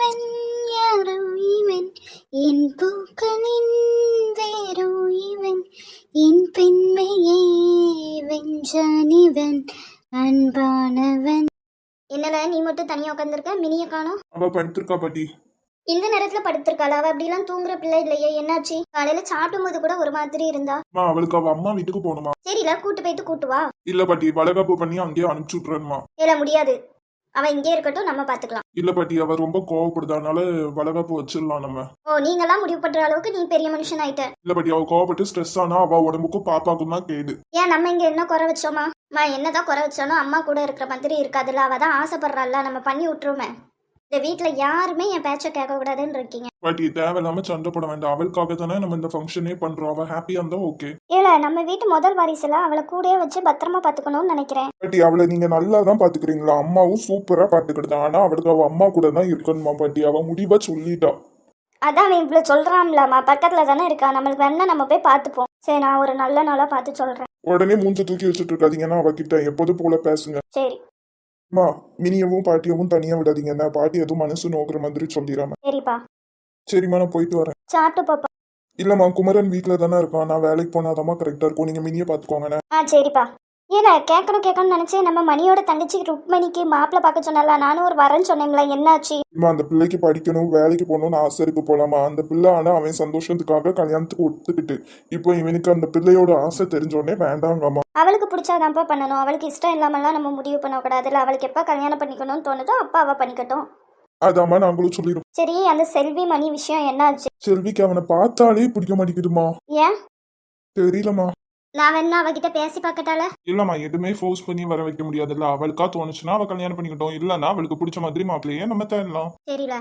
இவன் யாரோ இவன் என் பூக்களின் வேரோ இவன் என் பெண்மையை வென்றான் இவன் அன்பானவன். என்னல நீ மட்டும் தனியா உட்காந்துருக்க, மினிய காணோம்? அவ படுத்திருக்கா பாட்டி. இந்த நேரத்துல படுத்திருக்காளா? அவ அப்படிலாம் தூங்குற பிள்ளை இல்லையே, என்னாச்சு? காலையில சாப்பிடும் போது கூட ஒரு மாதிரி இருந்தா. அவளுக்கு அவ அம்மா வீட்டுக்கு போகணுமா? சரில கூட்டு போயிட்டு கூட்டு வா. இல்ல பாட்டி, வளகாப்பு பண்ணி அங்கேயே அனுப்பிச்சு விட்டுறேன்மா. இல்ல முடியாது, அவ இங்கே இருக்கட்டும், நம்ம பாத்துக்கலாம். இல்ல பாட்டி, அவ ரொம்ப கோவப்படுறதுனால வளகாப்பு வச்சிடலாம் நம்ம. ஓ, நீங்கெல்லாம் முடிவு பண்ற அளவுக்கு நீ பெரிய மனுஷன் ஆயிட்ட. இல்ல பாட்டி, அவ கோவப்பட்டு ஸ்ட்ரெஸ் ஆனா அவ உடம்புக்கும் பாப்பாக்கும் தான் கேடு. ஏன் நம்ம இங்க என்ன குறை வச்சோமா? என்னதான் குறை வச்சாலும் அம்மா கூட இருக்கிற மாதிரி இருக்காதுல்ல. அவ தான் ஆசைப்படுறாள்ல, நம்ம பண்ணி விட்டுருமே. இந்த வீட்டுல யாருமே என் பேச்ச கேட்க கூடாதுன்னு இருக்கீங்க. பாட்டி, தேவையில்லாம சண்டை போட வேண்டாம். அவளுக்காக தானே நம்ம இந்த ஃபங்க்ஷனே பண்றோம். அவ ஹாப்பியா இருந்தா ஓகே. இல்ல, நம்ம வீட்டு முதல் வாரிசுல அவளை கூடயே வச்சு பத்திரமா பாத்துக்கணும்னு நினைக்கிறேன். பாட்டி, அவளை நீங்க நல்லா தான் பாத்துக்கிறீங்களா? அம்மாவும் சூப்பரா பாத்துக்கிட்டு, ஆனா அவளுக்கு அவ அம்மா கூட தான் இருக்கணுமா பாட்டி. அவ முடிவா சொல்லிட்டா. அதான் அவன் இவ்வளவு சொல்றான்லாமா, பக்கத்துல தானே இருக்கா. நம்மளுக்கு வேணா நம்ம போய் பாத்துப்போம். சரி, நான் ஒரு நல்ல நாளா பார்த்து சொல்றேன். உடனே மூஞ்ச தூக்கி வச்சுட்டு இருக்காதீங்கன்னா அவகிட்ட எப்போதும் போல பேசுங்க. சரி. அம்மா, மினியவும் பாட்டியவும் தனியா விடாதீங்க. என்ன பாட்டி எதுவும் மனசு நோக்குற மாதிரி சொல்லிடாம. சரிப்பா. சரிம்மா, நான் போயிட்டு வரேன். சாப்பிட்டு பாப்பா. இல்லம்மா, குமரன் வீட்டுல தானே இருக்கான். நான் வேலைக்கு போனாதாம்மா கரெக்டா இருக்கும். நீங்க மினிய பாத்துக்கோங்கண்ணே. சரிப்பா. ஏல கேட்கணும்னு நினைச்சேன். நம்ம மணியோட தங்கச்சி ருக்மணிக்கு மாப்பிள்ள பார்க்க சொன்னல, நானும் ஒரு வரேன்னு சொன்னேன்ல, என்னாச்சு? அந்த பிள்ளைக்கு படிக்கணும், வேலைக்கு போகணும்னு ஆசை இருக்கு போலாமா. அந்த பிள்ளை ஆனா அவன் சந்தோஷத்துக்காக கல்யாணத்துக்கு ஒத்துக்கிட்டு இப்போ இவனுக்கு அந்த பிள்ளையோட ஆசை தெரிஞ்சோடனே வேண்டாங்கம்மா. அவளுக்கு பிடிச்சாதான்ப்பா பண்ணணும். அவளுக்கு இஷ்டம் இல்லாமலாம் நம்ம முடிவு பண்ணக்கூடாதுல்ல. அவளுக்கு எப்ப கல்யாணம் பண்ணிக்கணும்னு தோணுதோ அப்பா அவ பண்ணிக்கட்டும். அதாம்மா நாங்களும் சொல்லிடுவோம். சரி, அந்த செல்வி மணி விஷயம் என்னாச்சு? செல்விக்கு அவனை பார்த்தாலே பிடிக்க மாட்டேங்குதுமா. ஏன் தெரியலமா. நான் வேணா அவகிட்ட பேசி பார்க்கட்டால? இல்லம்மா, எதுவுமே ஃபோர்ஸ் பண்ணி வர வைக்க முடியாதுல்ல. அவளுக்கா தோணுச்சுன்னா அவ கல்யாணம் பண்ணிக்கிட்டோம், இல்லன்னா அவளுக்கு பிடிச்ச மாதிரி மாப்பிள்ளையே நம்ம தேடலாம். தெரியல.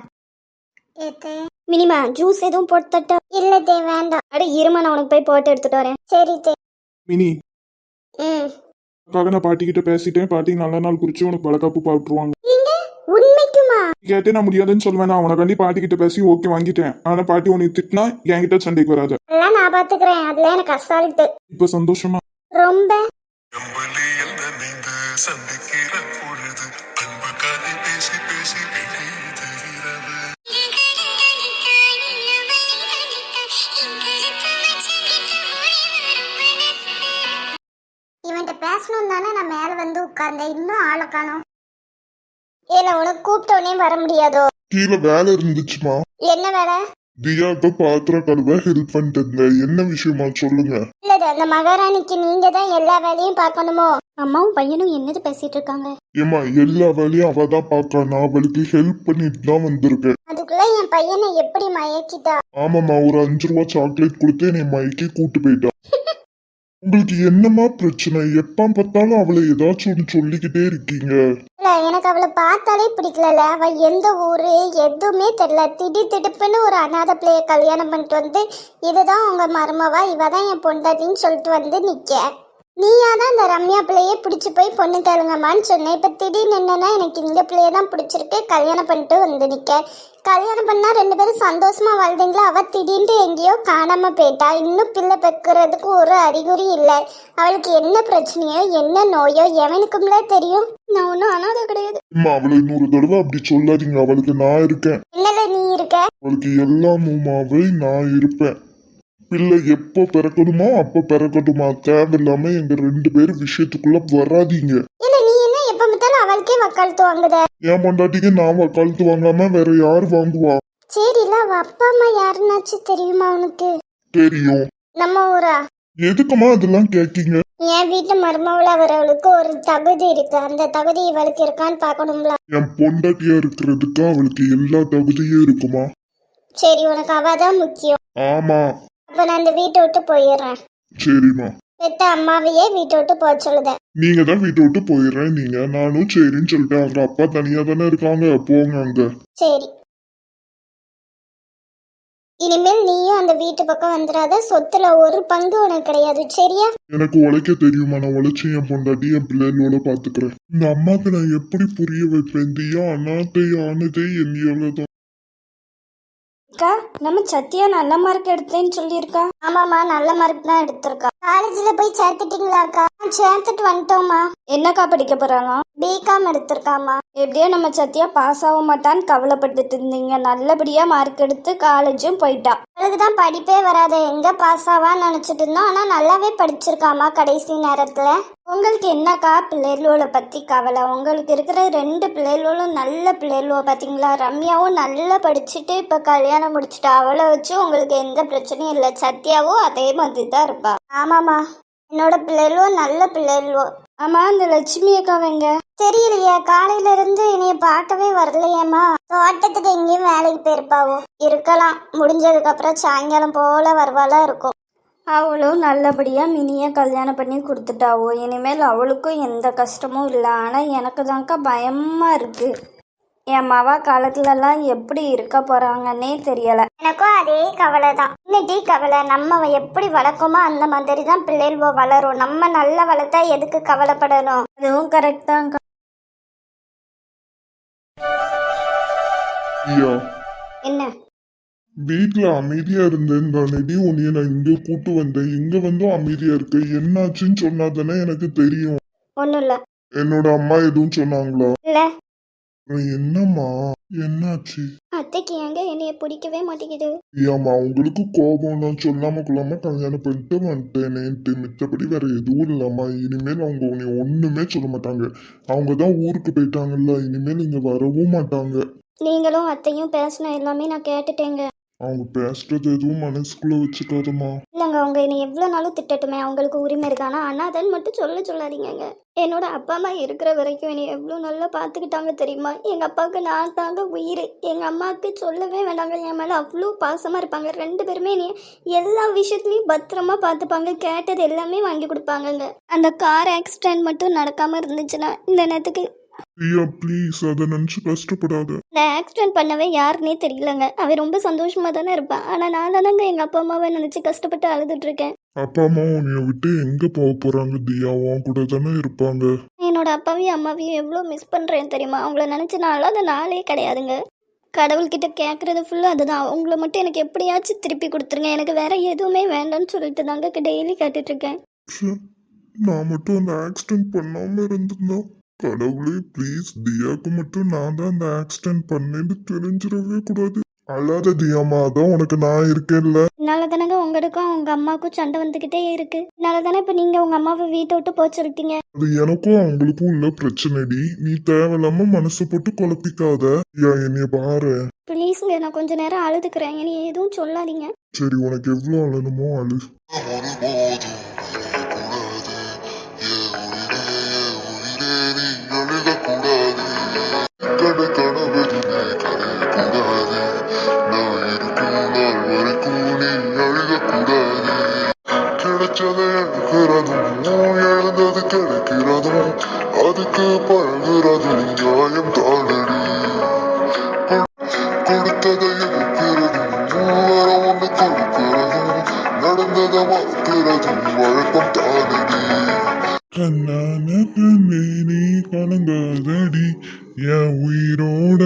மினிமா ஜூஸ் எதுவும் போட்டு தட்ட? இல்ல தே, வேண்டாம். அட இருமா, நான் உனக்கு போய் போட்டு எடுத்துட்டு வரேன். சரி தே. மினி, நான் பாட்டி கிட்ட பேசிட்டேன். பாட்டி நல்ல நாள் குறிச்சு உனக்கு வளகாப்பு பாட்டுருவாங்க. உண்மைக்குமா? கேட்டே நான் முடியாதுன்னு சொல்லுவேன். நான் உனக்காண்டி பாட்டி கிட்ட பேசி ஓகே வாங்கிட்டேன். ஆனா பாட்டி உனக்கு திட்டினா என்கிட்ட சண்டைக்கு வராது. நான் பாத்துக்கிறேன், அதுல எனக்கு அசால்ட்டு. இப்ப சந்தோஷமா? ரொம்ப. இவன்கிட்ட பேசணும் தானே நான் மேல வந்து உட்கார்ந்தேன். இன்னும் ஆளை காணோம். ஏல உனக்கு கூப்பிட்டோன்னே வர முடியாதோ? கீழே வேலை இருந்துச்சுமா. என்ன வேலை? தியாக்கு பாத்திரம் கழுவ ஹெல்ப் பண்ணிட்டு இருந்தேன். என்ன விஷயமா சொல்லுங்க. இல்ல, அந்த மகாராணிக்கு நீங்க தான் எல்லா வேலையும் பார்க்கணுமோ? அம்மாவும் பையனும் என்னது பேசிட்டு இருக்காங்க? ஏமா, எல்லா வேலையும் அவ தான் பாக்கா. நான் அவளுக்கு ஹெல்ப் பண்ணிட்டு தான் வந்திருக்கேன். அதுக்குள்ள என் பையனை எப்படி மயக்கிட்டா? ஆமாமா, ஒரு 5 ரூபா சாக்லேட் கொடுத்து என்னை மயக்கி கூட்டு போயிட்டா. உங்களுக்கு என்னமா பிரச்சனை? எப்ப பார்த்தாலும் அவளை ஏதாச்சும் ஒன்று சொல்லிக்கிட்டே இருக்கீங்க. இல்ல, எனக்கு அவளை பார்த்தாலே பிடிக்கல. அவ எந்த ஊரு எதுவுமே தெரியல. திடுப்புன்னு ஒரு அநாத பிள்ளைய கல்யாணம் பண்ணிட்டு வந்து இதுதான் உங்க மருமவா, இவதான் என் பொண்டாட்டின்னு சொல்லிட்டு வந்து நிக்க. நீயா தான் இந்த ரம்யா பிள்ளையே பிடிச்சி போய் பொண்ணு கேளுங்கம்மான்னு சொன்னேன். இப்ப திடீர்னு என்னன்னா எனக்கு இந்த பிள்ளைய தான் பிடிச்சிருக்கு, கல்யாணம் பண்ணிட்டு வந்து நிக்க. கல்யாணம் பண்ணா 2 பேரும் சந்தோஷமா வாழ்ந்தீங்களா? அவ திடீர்னு எங்கேயோ காணாம போயிட்டா. இன்னும் பிள்ளை பெக்கிறதுக்கு ஒரு அறிகுறி இல்லை. அவளுக்கு என்ன பிரச்சனையோ என்ன நோயோ எவனுக்கும்ல தெரியும். நான் ஒன்னும் அனாதை கிடையாது. அவளை 100 தடவை அப்படி சொல்லாதீங்க. அவளுக்கு நான் இருக்கேன். என்னல நீ இருக்க? அவளுக்கு எல்லாமுமாவே நான் இருப்பேன். பிள்ளை எப்போ பிறக்கணுமோ அப்ப பிறக்கட்டுமா. தேவையில்லாம எங்க 2 பேரும் விஷயத்துக்குள்ள வராதீங்க. இல்ல, நீ என்ன எப்ப பார்த்தாலும் அவளுக்கே வக்காலத்து வாங்குத? என் பொண்டாட்டிக்கு நான் வக்காலத்து வாங்காம வேற யாரு வாங்குவா? சரி, இல்ல அவ அப்பா அம்மா யாருன்னாச்சும் தெரியுமா உனக்கு? தெரியும். நம்ம ஊரா? எதுக்குமா அதெல்லாம் கேக்கீங்க? என் வீட்டு மருமவுல அவர்களுக்கு ஒரு தகுதி இருக்கு. அந்த தகுதி இவளுக்கு இருக்கான்னு பாக்கணும்ல. என் பொண்டாட்டியா இருக்கிறதுக்கு அவளுக்கு எல்லா தகுதியும் இருக்குமா? சரி, உனக்கு அவதான் முக்கியம். ஆமா. அப்ப நான் இந்த வீட்டை விட்டு போயிடுறேன். சரிம்மா. பெத்த அம்மாவையே வீட்டை விட்டு போக சொல்லுதேன். நீங்க தான் வீட்டை விட்டு போயிடுறேன் நீங்க. நானும் சரின்னு சொல்லிட்டேன். அவங்க அப்பா தனியா தானே இருக்காங்க, போங்க அங்க. சரி, இனிமேல் நீயும் அந்த வீட்டு பக்கம் வந்துடாத. சொத்துல ஒரு பங்கு உனக்கு கிடையாது, சரியா? எனக்கு உழைக்க தெரியுமா? நான் உழைச்சி என் பொண்டாட்டி என் பிள்ளைகளோட பாத்துக்கிறேன். இந்த அம்மாக்கு நான் எப்படி புரிய வைப்பேன்? தியா அனாதை ஆனதே என்னையாலதான். அக்கா, நம்ம சத்யா நல்ல மார்க் எடுத்தேன்னு சொல்லியிருக்கா. ஆமாம்மா, நல்ல மார்க் தான் எடுத்திருக்கா. காலேஜ்ல போய் சேர்த்துட்டீங்களாக்கா? சேர்த்துட்டு வந்துட்டோம்மா. என்னக்கா படிக்க போறாங்க? பிகாம் எடுத்திருக்காமா. எப்படியோ நம்ம சத்யா பாஸ் ஆக மாட்டான்னு கவலைப்பட்டுட்டு இருந்தீங்க. நல்லபடியா மார்க் எடுத்து காலேஜும் போயிட்டா. அவளுக்கு தான் படிப்பே வராது, எங்க பாஸ் ஆவான்னு நினைச்சிட்டு இருந்தோம். ஆனா நல்லாவே படிச்சிருக்காமா கடைசி நேரத்துல. உங்களுக்கு என்னக்கா பிள்ளைகளோட பத்தி கவலை? உங்களுக்கு இருக்கிற 2 பிள்ளைகளும் நல்ல பிள்ளைகளோ பாத்தீங்களா? ரம்யாவும் நல்லா படிச்சுட்டு இப்ப கல்யாணம் முடிச்சுட்டா. அவளை வச்சு உங்களுக்கு எந்த பிரச்சனையும் இல்லை. சத்யாவும் அதே மாதிரி தான் இருப்பா. ஆமாமா, என்னோட பிள்ளைகளும் நல்ல பிள்ளைகளோ. ஆமா, அந்த லட்சுமி அக்காவங்க தெரியலையே, காலையில இருந்து என்னைய பார்க்கவே வரலையேம்மா. தோட்டத்துக்கு எங்கேயும் வேலைக்கு போயிருப்பாவோ. இருக்கலாம், முடிஞ்சதுக்கு அப்புறம் சாயங்காலம் போல வருவாளா இருக்கும். அவளும் நல்லபடியா மினிய கல்யாணம் பண்ணி கொடுத்துட்டாவோ. இனிமேல் அவளுக்கும் எந்த கஷ்டமும் இல்லை. ஆனா எனக்கு தான்க்கா பயமா இருக்கு. என் மவா காலத்துலலாம் எப்படி இருக்க போறாங்கன்னே தெரியல. எனக்கும் அதே கவலை தான். இன்னைக்கு கவலை, நம்ம எப்படி வளர்க்கோமோ அந்த மாதிரி தான் பிள்ளைகள் வளரும். நம்ம நல்லா வளர்த்தா எதுக்கு கவலைப்படணும்? அதுவும் கரெக்ட் தான்க்கா. ஐயா, என்ன? வீட்டுல அமைதியா இருந்தேன் தானடி உன்னைய நான் இங்க கூட்டு வந்தேன். இங்க வந்தும் அமைதியா இருக்க, என்னாச்சுன்னு சொன்னாதானே எனக்கு தெரியும். ஒண்ணும் இல்ல. என்னோட அம்மா எதுவும் சொன்னாங்களா? இல்ல. என்னம்மா என்னாச்சு? அத்தைக்கு எங்க என்னைய பிடிக்கவே மாட்டேங்குது. ஏம்மா உங்களுக்கு கோபம்? நான் சொல்லாம கொள்ளாம கல்யாணம் பண்ணிட்டு வந்துட்டேனேன்ட்டு, மித்தபடி வேற எதுவும் இல்லம்மா. இனிமேல் அவங்க உன்னை ஒண்ணுமே சொல்ல மாட்டாங்க. அவங்க தான் ஊருக்கு போயிட்டாங்கல்ல, இனிமேல் இங்க வரவும் மாட்டாங்க. நீங்களும் அத்தையும் பேசின எல்லாமே நான் கேட்டுட்டேங்க. அவங்க பேசுறது எதுவும் மனசுக்குள்ள வச்சுக்காதம்மா. இல்லைங்க, அவங்க என்னை எவ்வளோ நாளும் திட்டட்டுமே, அவங்களுக்கு உரிமை இருக்கானா? அண்ணாதன்னு மட்டும் சொல்லாதீங்கங்க. என்னோட அப்பா அம்மா இருக்கிற வரைக்கும் என்னை எவ்வளோ நல்லா பார்த்துக்கிட்டாங்க தெரியுமா? எங்கள் அப்பாவுக்கு நான் தாங்க உயிர். எங்கள் அம்மாவுக்கு சொல்லவே வேண்டாங்க, என் மேலே அவ்வளோ பாசமாக இருப்பாங்க. 2 பேருமே என்னை எல்லா விஷயத்துலையும் பத்திரமா பார்த்துப்பாங்க. கேட்டது எல்லாமே வாங்கி கொடுப்பாங்கங்க. அந்த கார் ஆக்சிடென்ட் மட்டும் நடக்காமல் இருந்துச்சுன்னா இந்த நேரத்துக்கு. ஐயா ப்ளீஸ், அதை நினைச்சு கஷ்டப்படாத. இந்த ஆக்சிடென்ட் பண்ணவே யாருன்னே தெரியலங்க. அவன் ரொம்ப சந்தோஷமாக தானே இருப்பான். ஆனால் நான் தானங்க எங்கள் அப்பா அம்மாவை நினச்சி கஷ்டப்பட்டு அழுதுட்டு இருக்கேன். அப்பா அம்மா உன்னைய விட்டு எங்க போக போறாங்க தியா? உன் கூட தானே இருப்பாங்க. என்னோட அப்பாவையும் அம்மாவையும் எவ்வளோ மிஸ் பண்ணுறேன் தெரியுமா? அவங்கள நினச்சி நான் அழாத நாளே கிடையாதுங்க. கடவுள்கிட்ட கேட்குறது ஃபுல்லாக அதுதான். அவங்கள மட்டும் எனக்கு எப்படியாச்சும் திருப்பி கொடுத்துருங்க. எனக்கு வேற எதுவுமே வேண்டாம்னு சொல்லிட்டு தாங்க டெய்லி கேட்டுட்ருக்கேன். நான் மட்டும் அந்த ஆக்சிடென்ட் பண்ணாம இருந்திருந்தா, கடவுளே ப்ளீஸ், தியாக்கு மட்டும் நான் தான் அந்த ஆக்சிடென்ட் பண்ணேன்னு தெரிஞ்சிடவே கூடாது. அழாத தியாமா, அதான் உனக்கு நான் இருக்கேன்ல. என்னால தானங்க உங்களுக்கும் உங்கள் அம்மாவுக்கும் சண்டை வந்துக்கிட்டே இருக்கு. என்னால தானே இப்போ நீங்கள் உங்கள் அம்மாவை வீட்டை விட்டு போக சொல்லிட்டீங்க. அது எனக்கும் அவங்களுக்கும் உள்ள பிரச்சனைடி. நீ தேவையில்லாம மனசை போட்டு குழப்பிக்காத. யா என்னைய பாரு. ப்ளீஸுங்க, நான் கொஞ்ச நேரம் அழுதுக்கிறேன். என்னை எதுவும் சொல்லாதீங்க. சரி, உனக்கு எவ்வளவு அழணுமோ அழு. கிடைச்சதை எடுக்கிறதும் எழுந்தது கிடைக்கிறதும் அதுக்கு பழகிறதும் நியாயம் தானடி. கொடுத்ததை எடுக்கிறதும் வேற ஒன்று கொடுக்கிறதும் நடந்ததை மறக்கிறதும் வழக்கம் தானடி. கண்ணான கண்ணே நீ கலங்காதடி, என் உயிரோட